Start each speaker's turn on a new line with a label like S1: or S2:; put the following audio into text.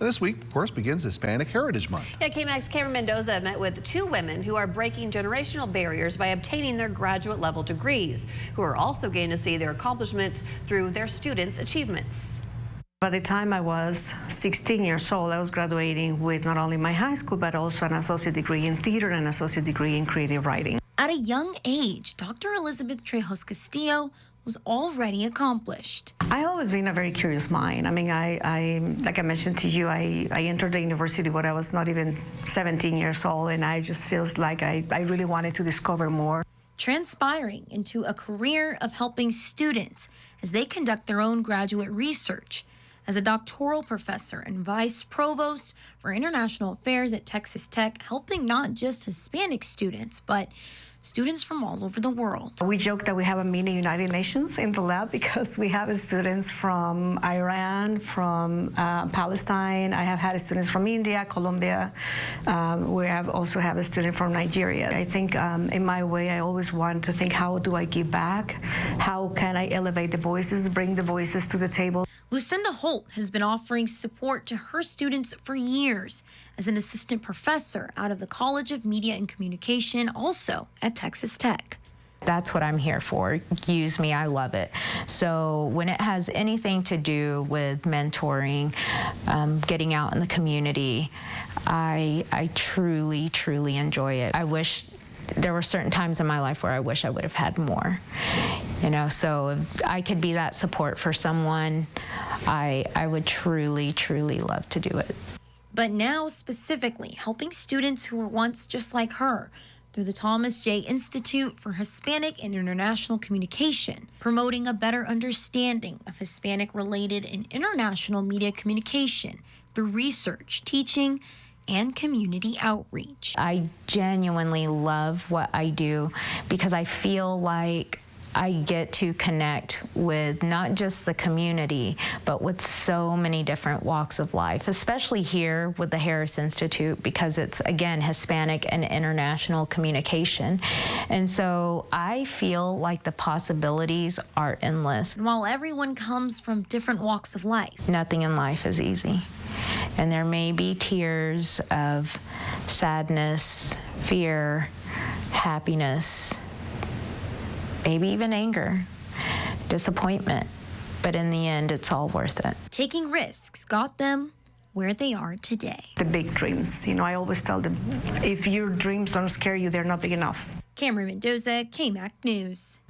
S1: And this week, of course, begins Hispanic Heritage Month.
S2: Yeah, KMAX Cameron Mendoza met with two women who are breaking generational barriers by obtaining their graduate level degrees, who are also getting to see their accomplishments through their students' achievements.
S3: By the time I was 16 years old, I was graduating with not only my high school, but also an associate degree in theater and an associate degree in creative writing.
S4: At a young age, Dr. Elizabeth Trejos Castillo was already accomplished.
S3: I always been a very curious mind. I mean, like I mentioned to you, I entered the university when I was not even 17 years old, and I just feels like I really wanted to discover more.
S4: Transpiring into a career of helping students as they conduct their own graduate research. As a doctoral professor and vice provost for international affairs at Texas Tech, helping not just Hispanic students, but students from all over the world.
S3: We joke that we have a mini United Nations in the lab because we have students from Iran, from Palestine. I have had students from India, Colombia. We also have a student from Nigeria. I think in my way, I always want to think, how do I give back? How can I elevate the voices, bring the voices to the table?
S4: Lucinda Holt has been offering support to her students for years as an assistant professor out of the College of Media and Communication, also at Texas Tech.
S5: That's what I'm here for. Use me, I love it. So when it has anything to do with mentoring, getting out in the community, I truly, truly enjoy it. I wish there were certain times in my life where I wish I would have had more. You know, so if I could be that support for someone, I would truly, truly love to do it.
S4: But now specifically helping students who were once just like her through the Thomas J. Institute for Hispanic and International Communication, promoting a better understanding of Hispanic-related and international media communication through research, teaching, and community outreach.
S5: I genuinely love what I do because I feel like I get to connect with not just the community, but with so many different walks of life, especially here with the Harris Institute, because it's, again, Hispanic and international communication. And so I feel like the possibilities are endless.
S4: And while everyone comes from different walks of life,
S5: nothing in life is easy. And there may be tears of sadness, fear, happiness, maybe even anger, disappointment, but in the end, it's all worth it.
S4: Taking risks got them where they are today.
S3: The big dreams. You know, I always tell them, if your dreams don't scare you, they're not big enough.
S4: Cameron Mendoza, KMAC News.